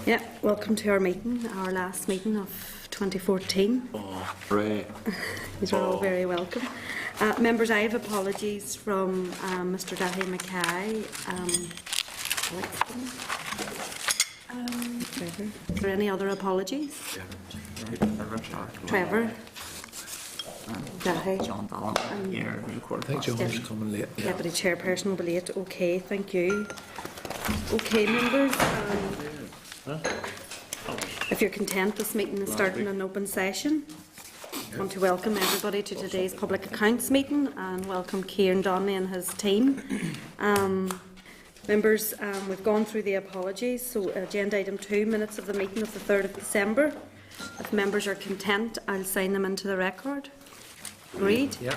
Yeah, welcome to our meeting, our last meeting of 2014. Oh, Ray. You're all very welcome. Members, I have apologies from Mr. Dahi Mackay. Trevor. Is there any other apologies? Trevor. Dahi. John Ballon here. I think John's coming late. Deputy Chairperson will be late. Okay, thank you. Okay, members. If you're content, this meeting is starting an open session. I want to welcome everybody to today's Public Accounts meeting and welcome Kieran Donnelly and his team. Members, we've gone through the apologies, so agenda item 2, minutes of the meeting of the 3rd of December. If members are content, I'll sign them into the record. Agreed? Yeah.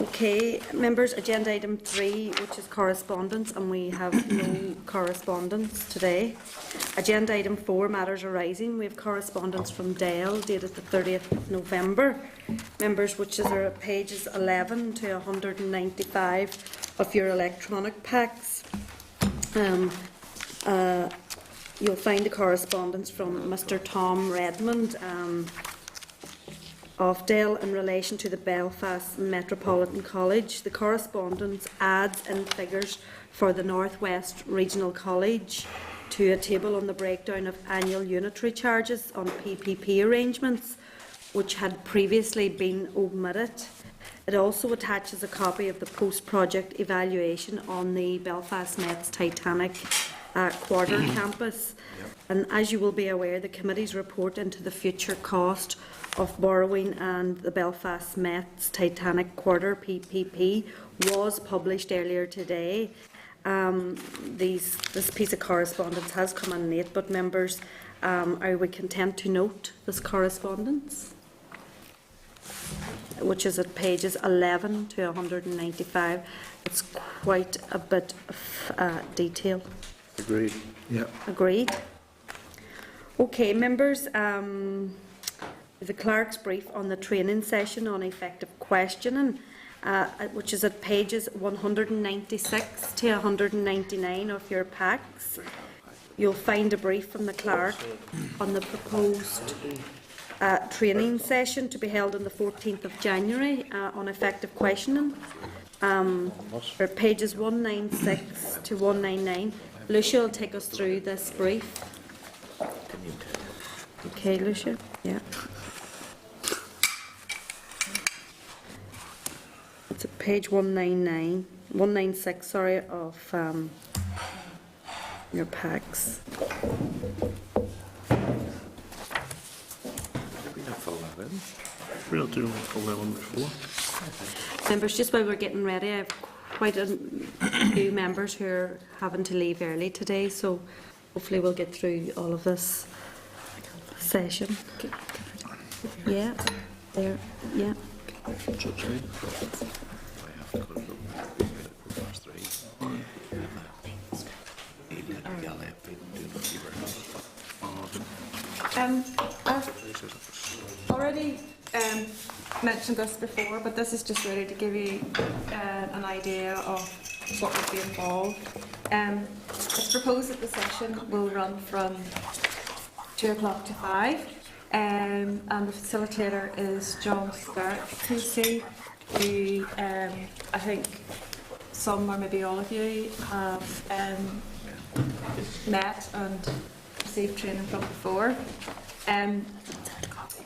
Okay, members, agenda item 3, which is correspondence, and we have no correspondence today. Agenda item 4, matters arising. We have correspondence from Dale, dated the 30th of November. Members, which is pages 11 to 195 of your electronic packs. You'll find the correspondence from Mr. Tom Redmond, of Dale in relation to the Belfast Metropolitan College. The correspondence adds in figures for the North West Regional College to a table on the breakdown of annual unitary charges on PPP arrangements, which had previously been omitted. It also attaches a copy of the post-project evaluation on the Belfast Met's Titanic Quarter campus. And as you will be aware, the committee's report into the future cost of borrowing and the Belfast Met's Titanic Quarter PPP was published earlier today. This piece of correspondence has come in late, but members, are we content to note this correspondence, which is at pages 11 to 195? It's quite a bit of detail. Agreed. Yeah. Agreed. Okay, members, the clerk's brief on the training session on effective questioning, which is at pages 196 to 199 of your packs. You'll find a brief from the clerk on the proposed training session to be held on the 14th of January on effective questioning. For pages 196 to 199. Lucia will take us through this brief. Okay, Lucia. Yeah. It's at page 196, sorry, of your packs. We'll do 11 before. Members, just while we're getting ready, I have quite a few members who are having to leave early today, so hopefully we'll get through all of this session. Yeah, there, yeah. I've already mentioned this before, but this is just really to give you an idea of what would be involved. It's proposed that the session will run from 2 o'clock to 5, and the facilitator is John Stark, QC, who I think some or maybe all of you have met and received training from before.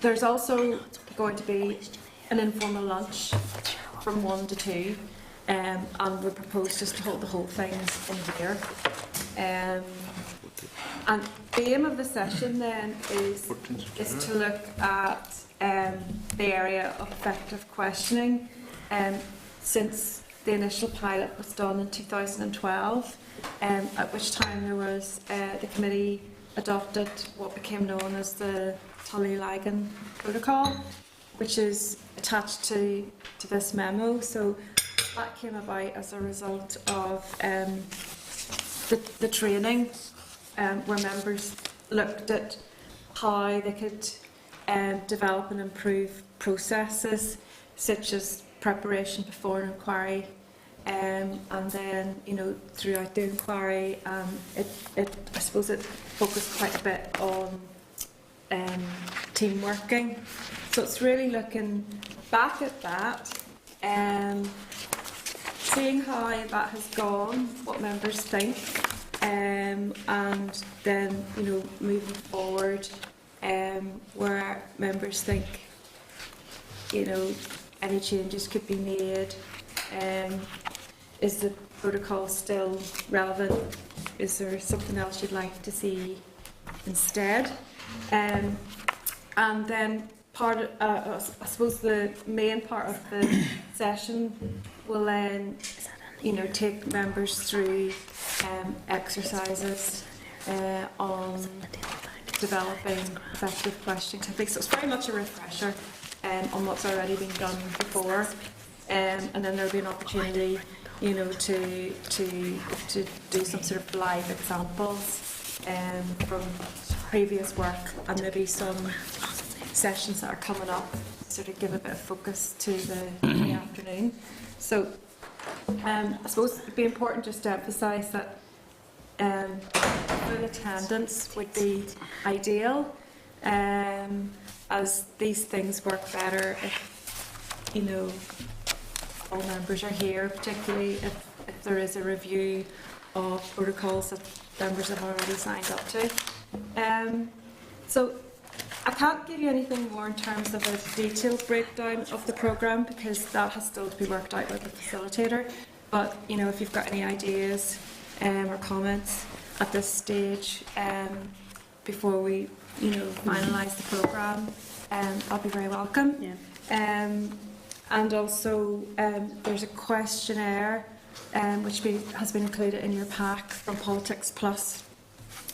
There's also going to be an informal lunch from 1 to 2, and we propose just to hold the whole thing in here. And the aim of the session then is to look at the area of effective questioning since the initial pilot was done in 2012, at which time there was the committee adopted what became known as the Tully-Lagan Protocol, which is attached to this memo. So that came about as a result of the training, where members looked at how they could develop and improve processes such as preparation before an inquiry, And then, throughout the inquiry, I suppose it focused quite a bit on team working. So it's really looking back at that, seeing how that has gone, what members think, and then, moving forward, where members think, any changes could be made. Is the protocol still relevant? Is there something else you'd like to see instead? And then I suppose the main part of the session will then, take members through exercises on developing effective questioning techniques. So it's very much a refresher on what's already been done before, and then there'll be an opportunity, to do some sort of live examples from previous work, and maybe some sessions that are coming up, sort of give a bit of focus to the afternoon. So I suppose it'd be important just to emphasise that full attendance would be ideal, as these things work better if, all members are here, particularly if there is a review of protocols that members have already signed up to. So I can't give you anything more in terms of a detailed breakdown of the programme, because that has still to be worked out with the facilitator. But if you've got any ideas or comments at this stage before we finalise the programme, I'll be very welcome. Yeah. And also there's a questionnaire which has been included in your pack from Politics Plus,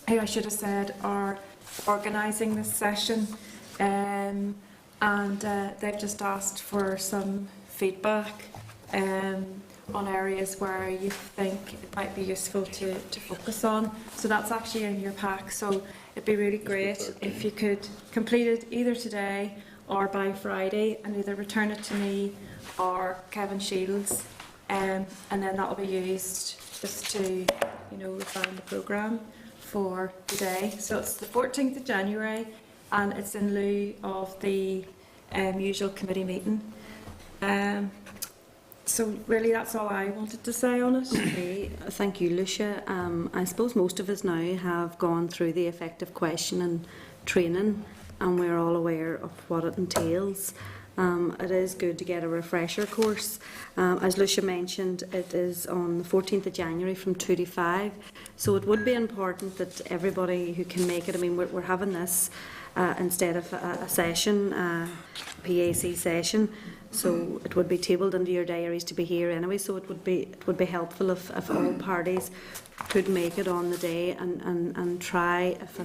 who I should have said are organising this session, and they've just asked for some feedback on areas where you think it might be useful to focus on. So that's actually in your pack, so it'd be really great if you could complete it either today or by Friday, and either return it to me or Kevin Shields, and then that will be used just to refine the programme for today. So it's the 14th of January, and it's in lieu of the usual committee meeting. So really that's all I wanted to say on it. Okay, thank you, Lucia. I suppose most of us now have gone through the effective questioning training, and we're all aware of what it entails. It is good to get a refresher course. As Lucia mentioned, it is on the 14th of January from 2 to 5, so it would be important that everybody who can make it, we're having this instead of a session, PAC session, so it would be tabled into your diaries to be here anyway, so it would be helpful if all parties could make it on the day and try, if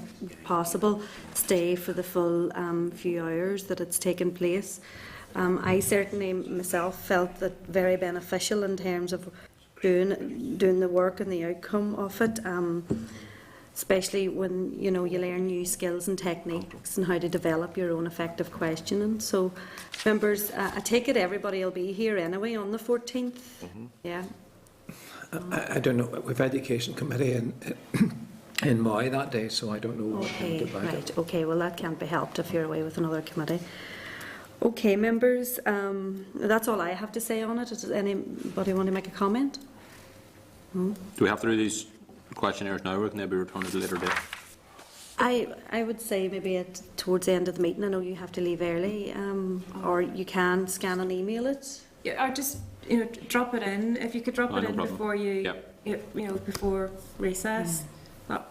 possible, stay for the full few hours that it's taken place. I certainly myself felt that very beneficial in terms of doing the work and the outcome of it, especially when you learn new skills and techniques and how to develop your own effective questioning. So members, I take it everybody will be here anyway on the 14th. Mm-hmm. Yeah. I don't know. We've Education Committee in Moy that day, so I don't know what about right. it. Okay, well that can't be helped if you're away with another committee. Okay, members, that's all I have to say on it. Does anybody want to make a comment? Do we have to do these questionnaires now, or can they be returned at a later date? I would say maybe towards the end of the meeting. I know you have to leave early, or you can scan and email it. Yeah, I just drop it in. If you could drop it in problem. Before before recess. But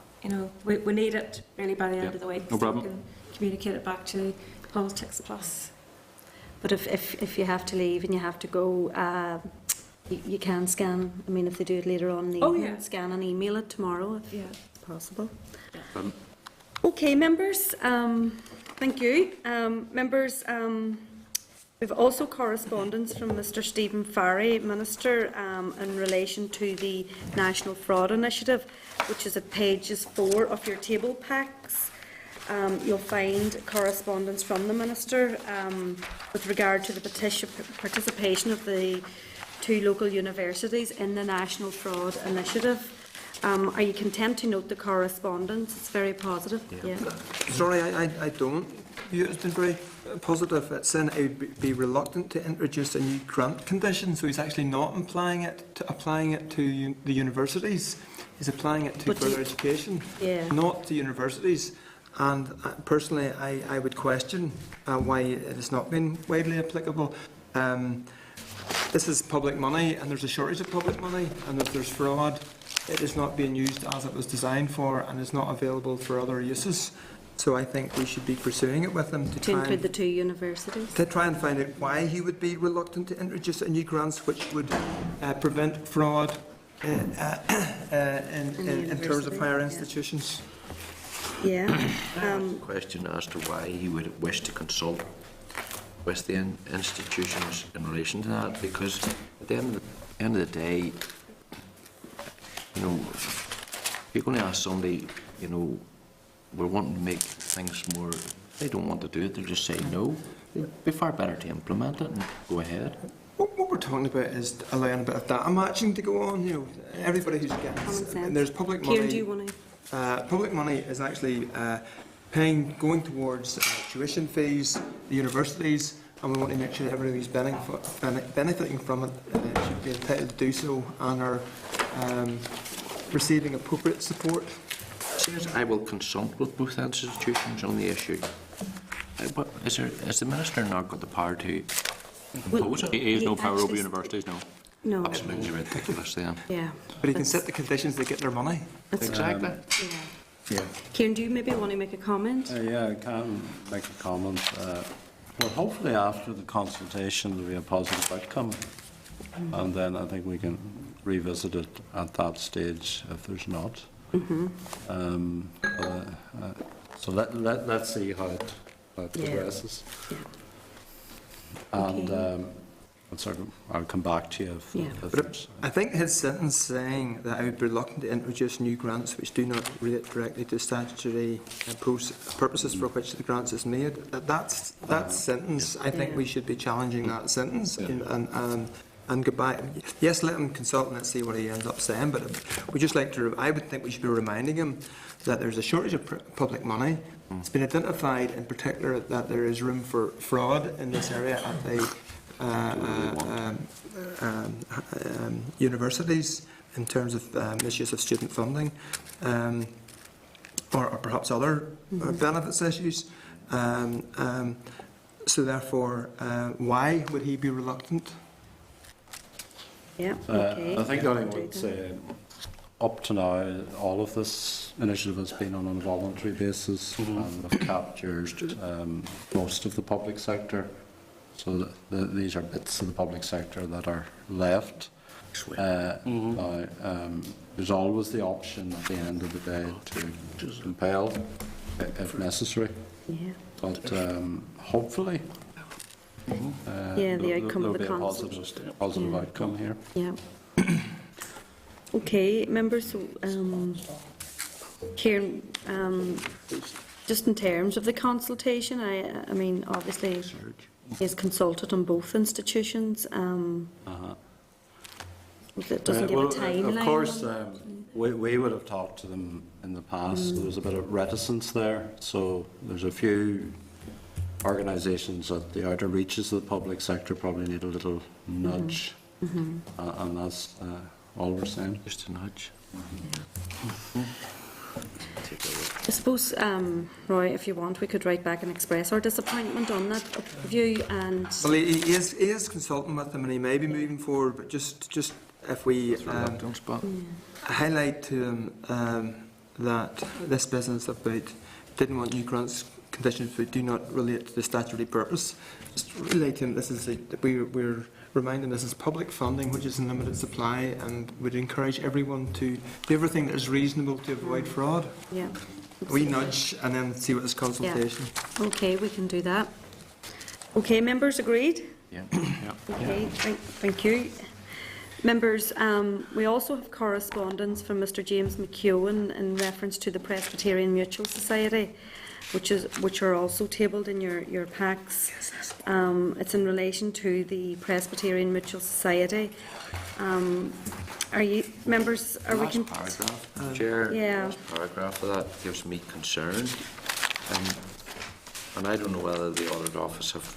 we need it really by the end of the week. No problem. So we can communicate it back to Politics Plus. But if you have to leave and you have to go, you can scan. If they do it later on in the evening, scan and email it tomorrow if possible. Yeah. Okay, members. Thank you, members. We've also correspondence from Mr Stephen Farry, Minister, in relation to the National Fraud Initiative, which is at pages 4 of your table packs. You'll find correspondence from the Minister with regard to the participation of the two local universities in the National Fraud Initiative. Are you content to note the correspondence? It's very positive. Yeah. Sorry, I don't view it as been very positive. It's saying it would be reluctant to introduce a new grant condition, so he's actually not applying it to the universities. He's applying it to But further education, not to universities. And personally, I would question why it has not been widely applicable. This is public money, and there's a shortage of public money, and if there's fraud, it is not being used as it was designed for and is not available for other uses. So I think we should be pursuing it with him To include the two universities? to try and find out why he would be reluctant to introduce a new grant which would prevent fraud in terms of higher institutions. Yeah. Question as to why he would wish to consult with the institutions in relation to that, because at the end of the day, you know, if you're going to ask somebody, you know, we're wanting to make things more, they don't want to do it, they'll just say no. It'd be far better to implement it and go ahead. What we're talking about is allowing a bit of data matching to go on. You know, everybody who's Common getting, sense. and there's public Kieran, money. do you want to? Public money is actually going towards tuition fees, the universities, and we want to make sure that everybody who's benefiting from it should be entitled to do so and are receiving appropriate support. Says I will consult with both institutions on the issue. But has the Minister not got the power to impose it? He has no He power over actually- universities, no. No. Absolutely ridiculous then. Yeah. But he can set the conditions to get their money. Exactly. Yeah. Yeah. Kieran, do you maybe want to make a comment? Yeah, I can make a comment. Well, hopefully after the consultation there'll be a positive outcome, and then I think we can revisit it at that stage if there's not. So let's see how it progresses. And I'll come back to you if Yeah. there's... I think his sentence saying that I would be reluctant to introduce new grants which do not relate directly to statutory purposes for which the grants is made, that sentence, I think we should be challenging that sentence and go back. Yes, let him consult and let's see what he ends up saying, but we just like to, I would think we should be reminding him that there's a shortage of public money. It's been identified in particular that there is room for fraud in this area at the universities in terms of misuse of student funding or perhaps other benefits issues. So therefore, why would he be reluctant? Yeah. Okay. I think I would say up to now, all of this initiative has been on a voluntary basis and we've captured most of the public sector. So these are bits of the public sector that are left. Now, there's always the option at the end of the day to compel if necessary. Yeah. But hopefully, the outcome of the there'll council. be a positive outcome here. Yeah. Okay, members. Kieran, just in terms of the consultation, I mean, obviously, he's consulted on both institutions. It doesn't give a timeline. Of course, we would have talked to them in the past. There was a bit of reticence there, so there's a few organisations at the outer reaches of the public sector probably need a little nudge, and that's all we're saying. Just a nudge. I suppose, Roy, if you want, we could write back and express our disappointment on that view. And Well, he is consulting with them and he may be moving forward, but just if we highlight to him that this business about didn't want new grants conditions which do not relate to the statutory purpose, just relate to him this is we're reminding this is public funding which is in limited supply and would encourage everyone to do everything that is reasonable to avoid fraud. yeah. We nudge and then see what this consultation. Okay, we can do that. Okay, members agreed? Yeah. Okay, thank you. Members, we also have correspondence from Mr James McEwen in reference to the Presbyterian Mutual Society, which are also tabled in your packs. It's in relation to the Presbyterian Mutual Society. Are you members? Are we? Last paragraph, Chair. Yeah. Last paragraph of that gives me concern, and I don't know whether the audit office have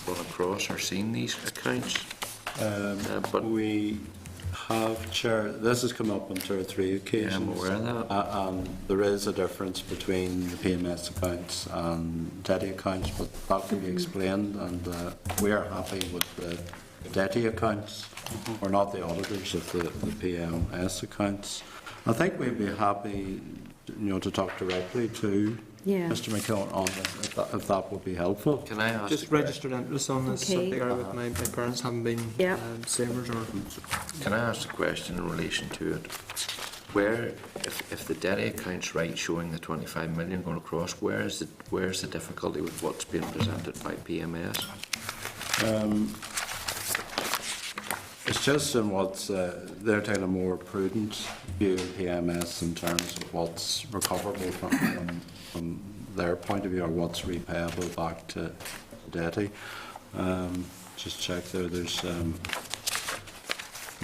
gone across or seen these accounts. But We have, Chair, this has come up on 2 or 3 occasions. I'm aware of that. And there is a difference between the PMS accounts and DETI accounts, but that can be explained, and we are happy with the DETI accounts. We're not the auditors of the PMS accounts. I think we'd be happy, to talk directly to Yeah. Mr McKeown on this, if that would be helpful. Can I ask? Just registered interest on this Okay. subject area with my parents haven't been Yeah. savers or Can I ask a question in relation to it? Where, if the debt account's right, showing the 25 million going across, where's the difficulty with what's being presented by PMS? It's just in what's, they're taking a more prudent view in PMS in terms of what's recoverable from their point of view, or what's repayable back to DETI. Just check there, there's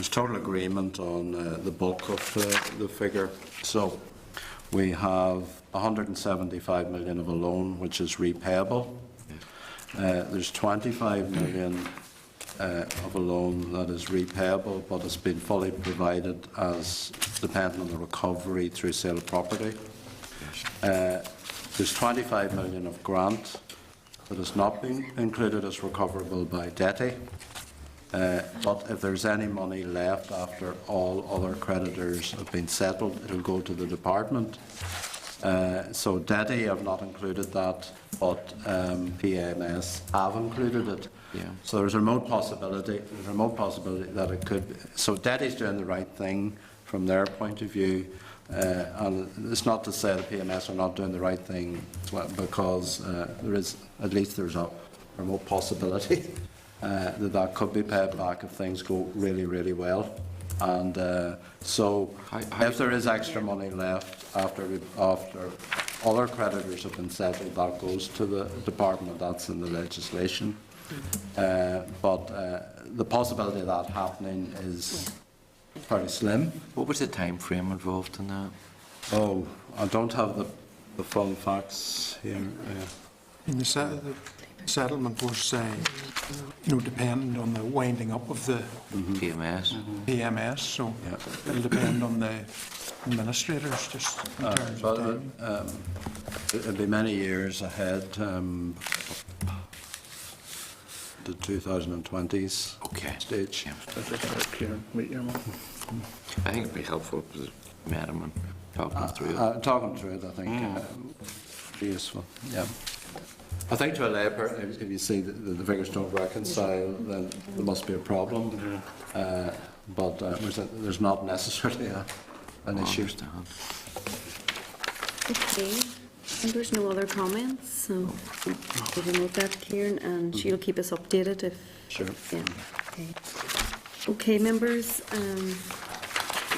total agreement on the bulk of the figure. So we have 175 million of a loan which is repayable. There's 25 million of a loan that is repayable, but it's been fully provided as dependent on the recovery through sale of property. There's 25 million of grant that has not been included as recoverable by DETI. But if there's any money left after all other creditors have been settled, it'll go to the department. So DETI have not included that, but PMS have included it. Yeah. So there's a remote possibility that it could be. So DETI's doing the right thing from their point of view. And it's not to say the PMS are not doing the right thing, because there's a remote possibility that could be paid back if things go really, really well. And so if there is extra money left after other creditors have been settled, that goes to the department. That's in the legislation. But the possibility of that happening is pretty slim. What was the time frame involved in that? Oh, I don't have the full facts here. And the settlement was, dependent on the winding up of the PMS? PMS, so Yeah. it'll depend on the administrators, just in terms of time. It'll be many years ahead. The 2020s stage. Yeah. I think it'd be helpful if we met him and talking through it. Talking through it, I think, would be useful. Yeah. I think to a layperson, if you see that the figures don't reconcile, then there must be a problem. But there's not necessarily an issue. Okay. And there's no other comments, so we will note that, Kieran, and she'll keep us updated if. Sure. Yeah. Okay. Okay, members.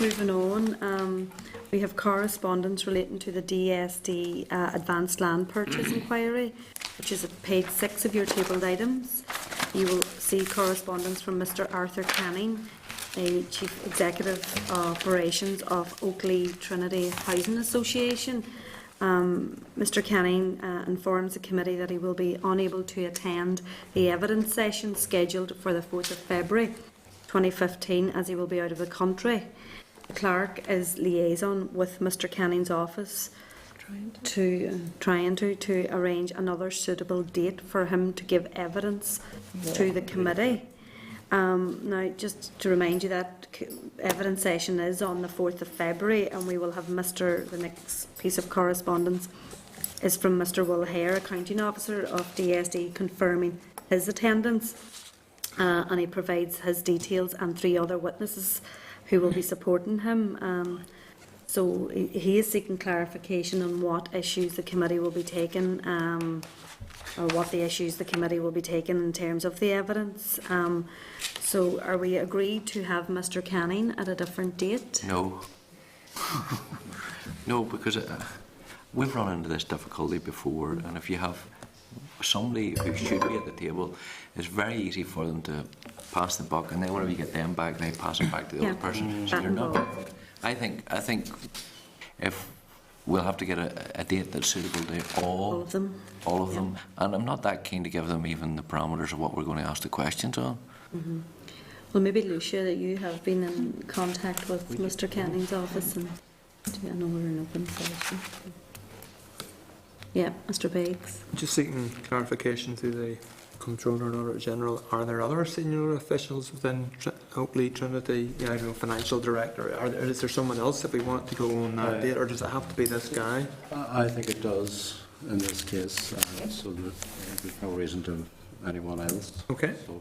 Moving on, we have correspondence relating to the DSD Advanced Land Purchase Inquiry, which is at page 6 of your tabled items. You will see correspondence from Mr. Arthur Canning, the Chief Executive Operations of Oakley Trinity Housing Association. Mr. Canning informs the committee that he will be unable to attend the evidence session scheduled for the 4th of February 2015, as he will be out of the country. The clerk is liaison with Mr. Canning's office trying to arrange another suitable date for him to give evidence to the committee. Now, just to remind you, that evidence session is on the 4th of February, and we will have the next piece of correspondence is from Mr. Will Hare, Accounting Officer of DSD, confirming his attendance, and he provides his details and 3 other witnesses who will be supporting him. So he is seeking clarification on what issues the committee will be taking, or what the issues the committee will be taking in terms of the evidence. So are we agreed to have Mr Canning at a different date? No. No, because we've run into this difficulty before, and if you have somebody who should be at the table, it's very easy for them to pass the buck, and then whenever you get them back, they pass it back to the Yeah. other person. So That you're not. involved. I think if we'll have to get a date that's suitable to All of them? all of them, and I'm not that keen to give them even the parameters of what we're going to ask the questions on. Well, maybe Lucia, that you have been in contact with Mr Canning's office, and I know we're in open session. Yeah, Mr Biggs. Just seeking clarification through the Controller and Auditor General, are there other senior officials within Oakley Trinity, I don't know, Financial Director, is there someone else that we want to go on that date, or does it have to be this guy? I think it does in this case, so that there's no reason to have anyone else. Okay. So,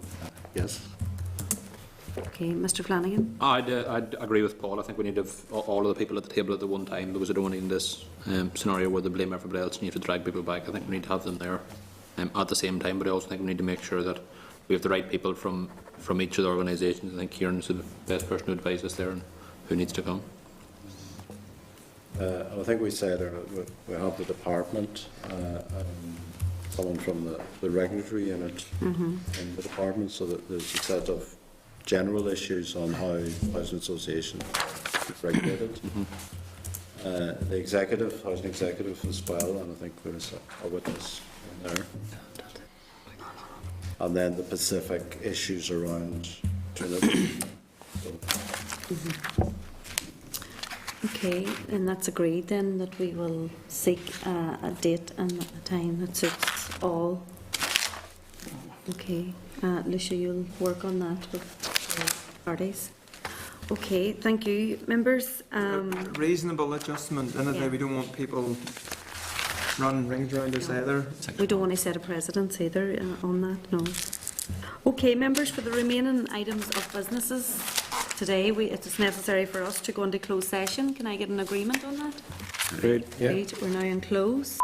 yes. Okay, Mr Flanagan. I'd agree with Paul. I think we need to have all of the people at the table at the one time, because I don't want in this scenario where they blame everybody else and you have to drag people back. I think we need to have them there at the same time, but I also think we need to make sure that we have the right people from each of the organisations. I think Kieran's the best person to advise us there and who needs to come. And I think we said we have the department, someone from the regulatory unit in the department, so that there's a set of general issues on how housing associations are regulated. The executive, housing executive as well, and I think there's a witness in there. And then the specific issues around Trinity. Okay, and that's agreed then, that we will seek a date and a time that suits all. Okay, Lucia, you'll work on that with the parties. Okay, thank you, members. Reasonable adjustment, and Yeah. we don't want people running rings around us either. We don't want to set a precedence either on that, no. Okay, members, for the remaining items of businesses today, it is necessary for us to go into closed session. Can I get an agreement on that? Great, yeah. Right, we're now in close.